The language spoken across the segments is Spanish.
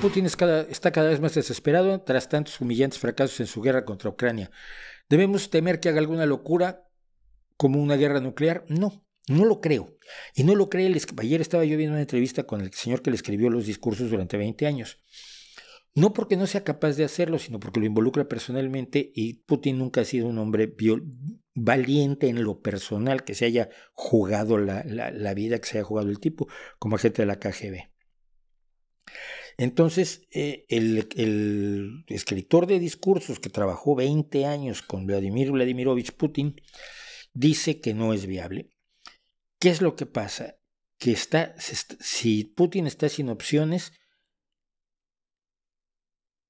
Putin está cada vez más desesperado tras tantos humillantes fracasos en su guerra contra Ucrania. ¿Debemos temer que haga alguna locura como una guerra nuclear? No, no lo creo. Y no lo cree. Ayer estaba yo viendo una entrevista con el señor que le escribió los discursos durante 20 años. No porque no sea capaz de hacerlo, sino porque lo involucra personalmente, y Putin nunca ha sido un hombre valiente en lo personal, que se haya jugado la vida, que se haya jugado el tipo como agente de la KGB. Entonces, el escritor de discursos que trabajó 20 años con Vladimir Vladimirovich Putin dice que no es viable. ¿Qué es lo que pasa? Que si Putin está sin opciones,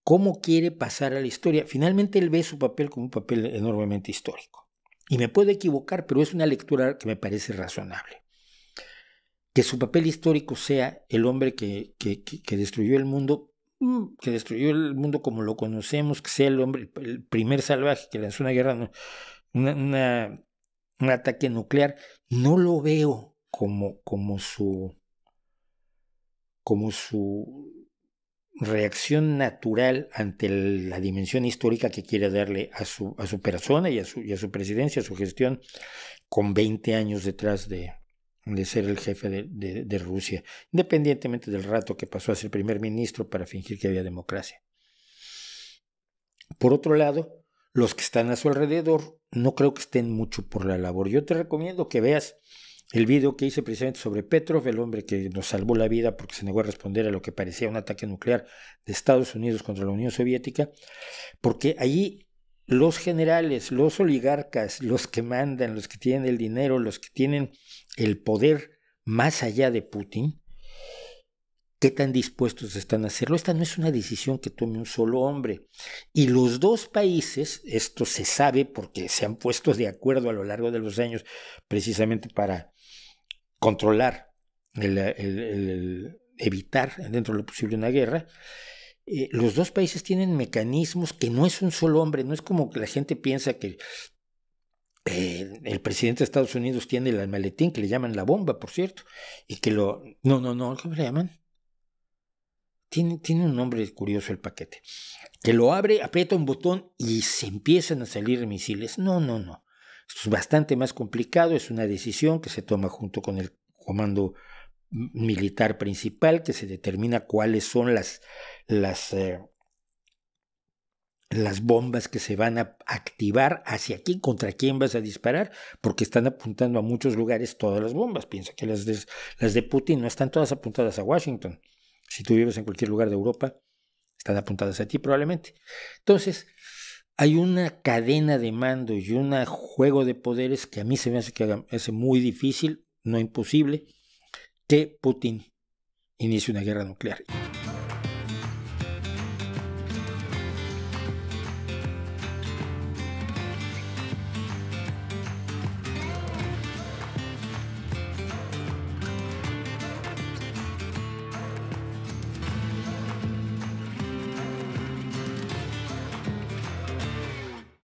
¿cómo quiere pasar a la historia? Finalmente él ve su papel como un papel enormemente histórico. Y me puedo equivocar, pero es una lectura que me parece razonable. Que su papel histórico sea el hombre que destruyó el mundo, como lo conocemos, que sea el hombre, el primer salvaje que lanzó una guerra, un ataque nuclear. No lo veo como su reacción natural ante la dimensión histórica que quiere darle a su persona y a su presidencia, a su gestión, con 20 años detrás de ser el jefe de Rusia, independientemente del rato que pasó a ser primer ministro para fingir que había democracia. Por otro lado, los que están a su alrededor no creo que estén mucho por la labor. Yo te recomiendo que veas el video que hice precisamente sobre Petrov, el hombre que nos salvó la vida porque se negó a responder a lo que parecía un ataque nuclear de Estados Unidos contra la Unión Soviética, porque allí los generales, los oligarcas, los que mandan, los que tienen el dinero, los que tienen el poder más allá de Putin, ¿qué tan dispuestos están a hacerlo? Esta no es una decisión que tome un solo hombre. Y los dos países, esto se sabe porque se han puesto de acuerdo a lo largo de los años precisamente para controlar, evitar dentro de lo posible una guerra. Los dos países tienen mecanismos que no es un solo hombre, no es como que la gente piensa que el presidente de Estados Unidos tiene el maletín que le llaman la bomba, por cierto, y que no, ¿cómo le llaman? Tiene un nombre curioso el paquete, que lo abre, aprieta un botón y se empiezan a salir misiles. No. Esto es bastante más complicado, es una decisión que se toma junto con el comando militar principal, que se determina cuáles son las bombas que se van a activar, hacia quién, contra quién vas a disparar, porque están apuntando a muchos lugares todas las bombas. Piensa que las de Putin no están todas apuntadas a Washington. Si tú vives en cualquier lugar de Europa, están apuntadas a ti probablemente. Entonces, hay una cadena de mando y un juego de poderes que a mí se me hace muy difícil, no imposible, que Putin inicie una guerra nuclear.